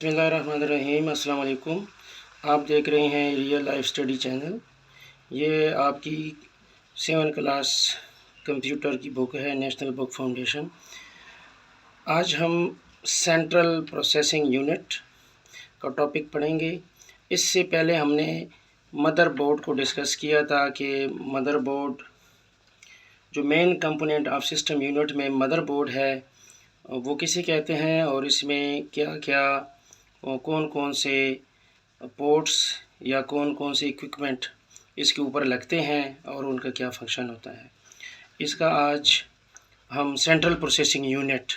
बिस्मिल्लाहिर्रहमानिर्रहीम। अस्सलाम वालेकुम। आप देख रहे हैं रियल लाइफ स्टडी चैनल। ये आपकी 7 क्लास कंप्यूटर की बुक है, नेशनल बुक फाउंडेशन। आज हम सेंट्रल प्रोसेसिंग यूनिट का टॉपिक पढ़ेंगे। इससे पहले हमने मदरबोर्ड को डिस्कस किया था कि मदरबोर्ड जो main component of system unit में मदरबोर्ड है वो किसे कहते हैं और इसमें क्या क्या कौन कौन से पोर्ट्स या कौन कौन से इक्विपमेंट इसके ऊपर लगते हैं और उनका क्या फंक्शन होता है। इसका आज हम सेंट्रल प्रोसेसिंग यूनिट,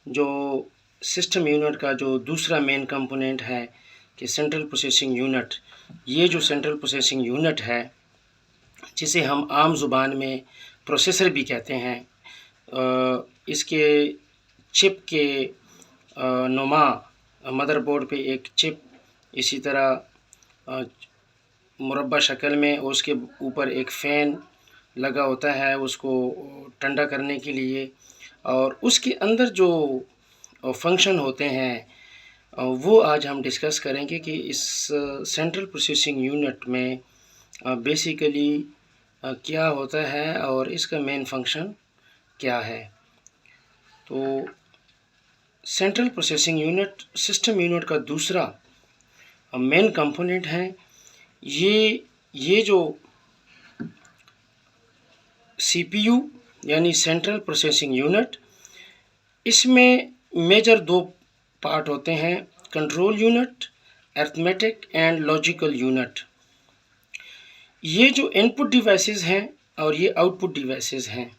जो सिस्टम यूनिट का जो दूसरा मेन कंपोनेंट है कि सेंट्रल प्रोसेसिंग यूनिट, ये जो सेंट्रल प्रोसेसिंग यूनिट है जिसे हम आम ज़ुबान में प्रोसेसर भी कहते हैं, इसके चिप के नुमा मदरबोर्ड पे एक चिप इसी तरह मुरब्बा शक्ल में, उसके ऊपर एक फ़ैन लगा होता है उसको ठंडा करने के लिए, और उसके अंदर जो फंक्शन होते हैं वो आज हम डिस्कस करेंगे कि इस सेंट्रल प्रोसेसिंग यूनिट में बेसिकली क्या होता है और इसका मेन फंक्शन क्या है। तो central processing unit system unit का दूसरा मेन कंपोनेंट है। ये जो सीपीयू यानी सेंट्रल प्रोसेसिंग यूनिट, इसमें मेजर दो पार्ट होते हैं, control unit, arithmetic and logical unit. ये जो इनपुट डिवाइसेस हैं और ये आउटपुट डिवाइसेस हैं,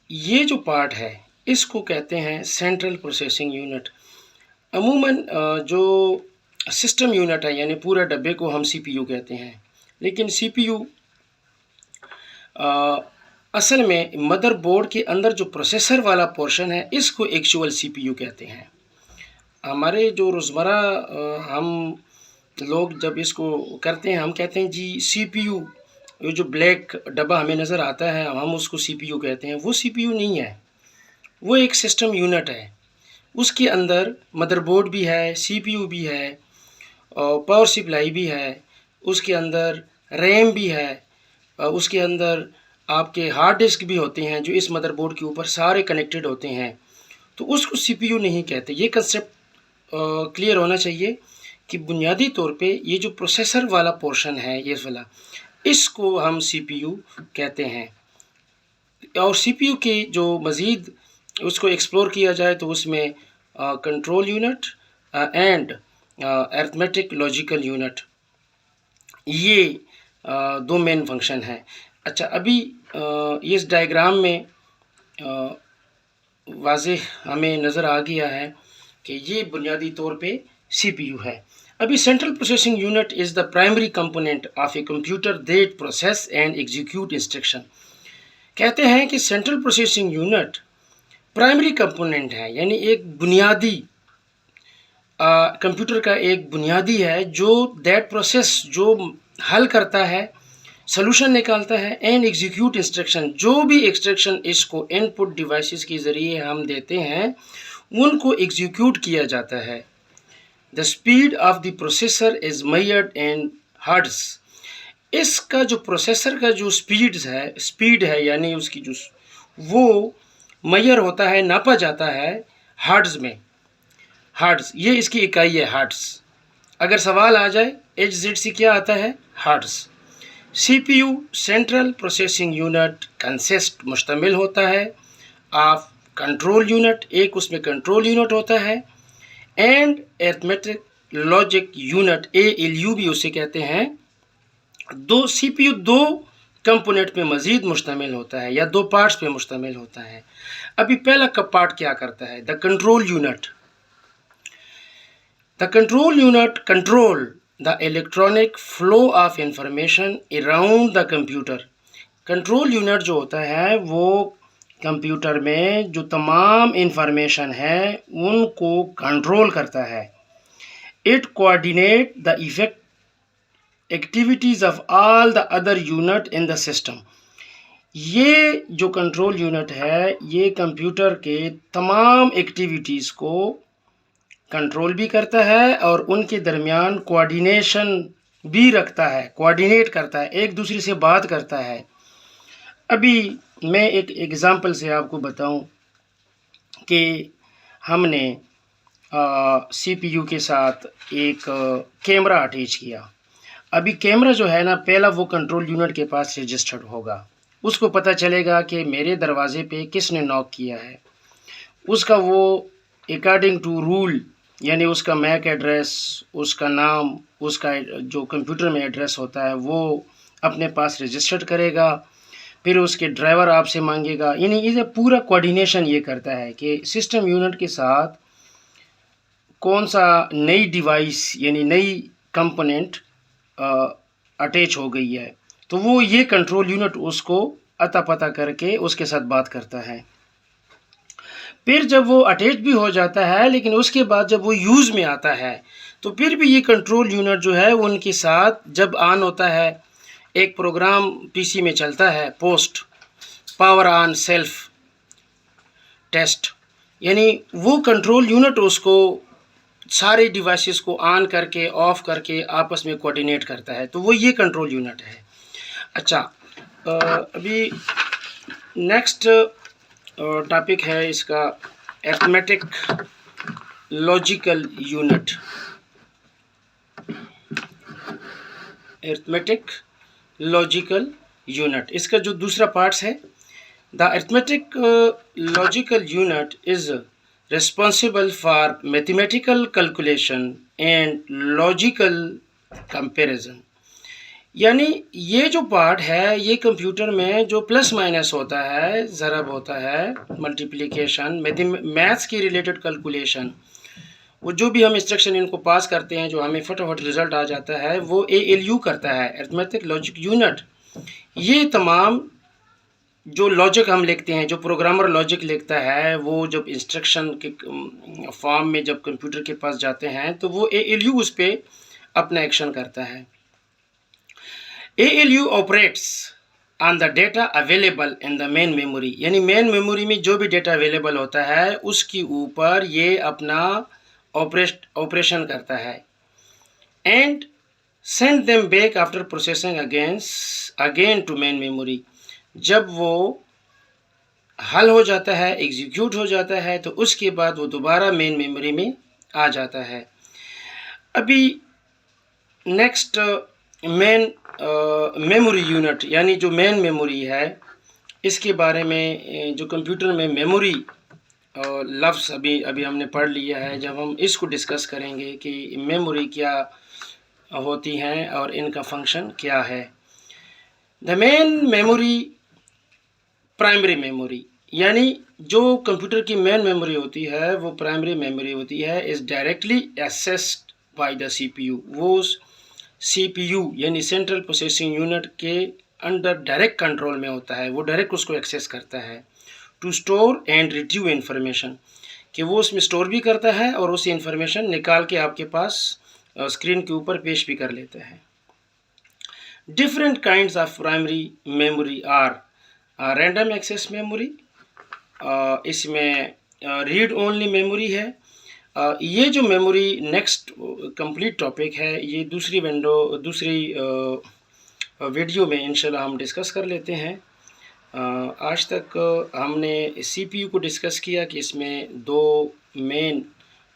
ये जो पार्ट है इसको कहते हैं सेंट्रल प्रोसेसिंग यूनिट। अमूमन जो सिस्टम यूनिट है यानी पूरा डब्बे को हम सीपीयू कहते हैं, लेकिन सीपीयू असल में मदरबोर्ड के अंदर जो प्रोसेसर वाला पोर्शन है इसको एक्चुअल सीपीयू कहते हैं। हमारे जो रोज़मर्रा हम लोग जब इसको करते हैं हम कहते हैं जी सीपीयू, ये जो ब्लैक डब्बा हमें नज़र आता है हम उसको सीपीयू कहते हैं। वो सीपीयू नहीं है, वो एक सिस्टम यूनिट है। उसके अंदर मदरबोर्ड भी है, सीपीयू भी है और पावर सप्लाई भी है, उसके अंदर रैम भी है, उसके अंदर आपके हार्ड डिस्क भी होते हैं जो इस मदरबोर्ड के ऊपर सारे कनेक्टेड होते हैं। तो उसको सीपीयू नहीं कहते। ये कंसेप्ट क्लियर होना चाहिए कि बुनियादी तौर पे ये जो प्रोसेसर वाला पोर्शन है ये वाला, इसको हम सीपीयू कहते हैं। और सीपीयू की जो मज़ीद उसको एक्सप्लोर किया जाए तो उसमें control unit and arithmetic logical unit, ये दो मेन फंक्शन हैं। अच्छा, अभी इस डायग्राम में वाज़ेह हमें नज़र आ गया है कि ये बुनियादी तौर पे सीपीयू है। अभी central processing unit is the primary component of a computer that process and execute instruction. कहते हैं कि central processing unit primary component है, यानी एक बुनियादी कंप्यूटर का एक बुनियादी है जो दैट प्रोसेस, जो हल करता है, सॉल्यूशन निकालता है, एंड एग्जीक्यूट इंस्ट्रक्शन, जो भी इंस्ट्रक्शन इसको इनपुट डिवाइसेस के ज़रिए हम देते हैं उनको एग्जीक्यूट किया जाता है। The speed of the processor is measured in hertz. इसका जो प्रोसेसर का जो स्पीड है यानी उसकी जो वो मेजर होता है, नापा जाता है हर्ट्ज़ में। हर्ट्ज़ ये इसकी इकाई है, हर्ट्ज़। अगर सवाल आ जाए HZC क्या आता है, hertz. CPU central processing unit consist मुश्तमिल होता है ऑफ कंट्रोल यूनिट, एक उसमें कंट्रोल यूनिट होता है, and arithmetic logic unit, ALU भी उसे कहते हैं। दो सीपीयू दो कंपोनेंट पे मज़ीद मुश्तमिल होता है या दो पार्ट्स पे मुश्तमिल होता है। अभी पहला का पार्ट क्या करता है, the control unit. The control unit control the electronic flow of information around the computer. Control unit जो होता है वो कंप्यूटर में जो तमाम इंफॉर्मेशन है उनको कंट्रोल करता है। It coordinate the effect activities of all the other unit in the system. ये जो कंट्रोल यूनिट है ये कंप्यूटर के तमाम एक्टिविटीज़ को कंट्रोल भी करता है और उनके दरमियान कोऑर्डिनेशन भी रखता है, कोऑर्डिनेट करता है, एक दूसरे से बात करता है। अभी मैं एक एग्ज़ाम्पल से आपको बताऊं कि हमने CPU के साथ एक कैमरा अटैच किया। अभी कैमरा जो है ना, पहला वो कंट्रोल यूनिट के पास रजिस्टर्ड होगा। उसको पता चलेगा कि मेरे दरवाजे पे किसने नॉक किया है। उसका वो अकॉर्डिंग टू रूल, यानी उसका मैक एड्रेस, उसका नाम, उसका जो कंप्यूटर में एड्रेस होता है वो अपने पास रजिस्टर्ड करेगा। फिर उसके ड्राइवर आपसे मांगेगा। यानी ये पूरा कोऑर्डिनेशन ये करता है कि सिस्टम यूनिट के साथ कौन सा नई डिवाइस यानी नई कंपोनेंट अटैच हो गई है, तो वो ये कंट्रोल यूनिट उसको अता पता करके उसके साथ बात करता है। फिर जब वो अटैच भी हो जाता है, लेकिन उसके बाद जब वो यूज़ में आता है तो फिर भी ये कंट्रोल यूनिट जो है उनके साथ जब ऑन होता है, एक प्रोग्राम पीसी में चलता है, POST power on self test, यानी वो कंट्रोल यूनिट उसको सारे डिवाइसेस को ऑन करके ऑफ करके आपस में कोऑर्डिनेट करता है। तो वो ये कंट्रोल यूनिट है। अच्छा, अभी नेक्स्ट टॉपिक है इसका arithmetic logical unit. Arithmetic logical unit, इसका जो दूसरा पार्ट्स है, the arithmetic logical unit is responsible for mathematical calculation and logical comparison। यानी ये जो पार्ट है, ये कंप्यूटर में जो प्लस माइनस होता है, ज़रब होता है, मल्टीप्लिकेशन, मैथ्स की रिलेटेड कैलकुलेशन, वो जो भी हम इंस्ट्रक्शन इनको पास करते हैं, जो हमें फटाफट रिजल्ट आ जाता है, वो ALU करता है, अरिथमेटिक लॉजिक यूनिट। ये तमाम जो लॉजिक हम लिखते हैं, जो प्रोग्रामर लॉजिक लिखता है, वो जब इंस्ट्रक्शन के फॉर्म में जब कंप्यूटर के पास जाते हैं तो वो ALU उस पर अपना एक्शन करता है। ALU operates on the data available in the main memory, यानी मेन मेमोरी में जो भी डेटा अवेलेबल होता है उसके ऊपर ये अपना ऑपरेशन करता है। And send them back after processing again to main memory. जब वो हल हो जाता है, एग्जीक्यूट हो जाता है, तो उसके बाद वो दोबारा मेन मेमोरी में आ जाता है। अभी नेक्स्ट मेन मेमोरी यूनिट, यानी जो मेन मेमोरी है, इसके बारे में जो कंप्यूटर में मेमोरी लफ्ज़ अभी हमने पढ़ लिया है। जब हम इसको डिस्कस करेंगे कि मेमोरी क्या होती हैं और इनका फंक्शन क्या है। The main memory primary memory, यानी जो कंप्यूटर की मेन मेमोरी होती है वो प्राइमरी मेमोरी होती है, is directly accessed by the CPU। वो CPU यानी सेंट्रल प्रोसेसिंग यूनिट के अंडर डायरेक्ट कंट्रोल में होता है, वो डायरेक्ट उसको एक्सेस करता है। To store and retrieve information, कि वो उसमें स्टोर भी करता है और उस इंफॉर्मेशन निकाल के आपके पास स्क्रीन के ऊपर पेश भी कर लेता है। Different kinds of primary memory are random access memory, इसमें रीड ओनली मेमोरी है। ये जो मेमोरी नेक्स्ट कंप्लीट टॉपिक है, ये दूसरी वीडियो में इंशाल्लाह हम डिस्कस कर लेते हैं। आज तक हमने CPU को डिस्कस किया कि इसमें दो मेन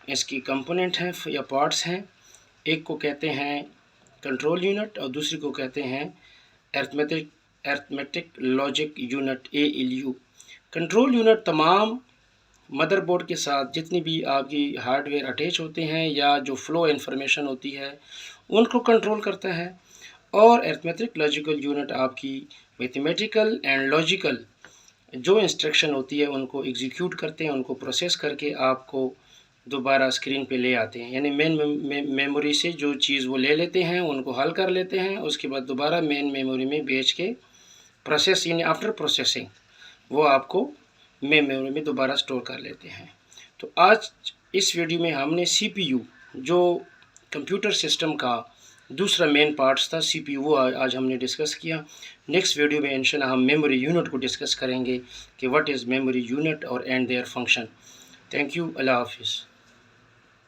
इसकी कंपोनेंट हैं या पार्ट्स हैं। एक को कहते हैं कंट्रोल यूनिट और दूसरी को कहते हैं arithmetic logic unit ALU। Control unit तमाम मदरबोर्ड के साथ जितनी भी आपकी हार्डवेयर अटैच होते हैं या जो फ्लो इंफॉर्मेशन होती है उनको कंट्रोल करता है, और अरिथमेटिक लॉजिकल यूनिट आपकी मैथमेटिकल एंड लॉजिकल जो इंस्ट्रक्शन होती है उनको एग्जीक्यूट करते हैं, उनको प्रोसेस करके आपको दोबारा स्क्रीन पे ले आते हैं। यानी मेन मेमोरी से जो चीज़ वो ले लेते हैं उनको हल कर लेते हैं, उसके बाद दोबारा मेन मेमोरी में भेज के प्रोसेस यानी आफ्टर प्रोसेसिंग वो आपको मेन मेमोरी में दोबारा स्टोर कर लेते हैं। तो आज इस वीडियो में हमने CPU जो कंप्यूटर सिस्टम का दूसरा मेन पार्ट्स था CPU, वो आज हमने डिस्कस किया। नेक्स्ट वीडियो में इंशाल्लाह हम मेमोरी यूनिट को डिस्कस करेंगे कि व्हाट इज़ मेमोरी यूनिट और and their function. Thank you, अल्लाह हाफिज़।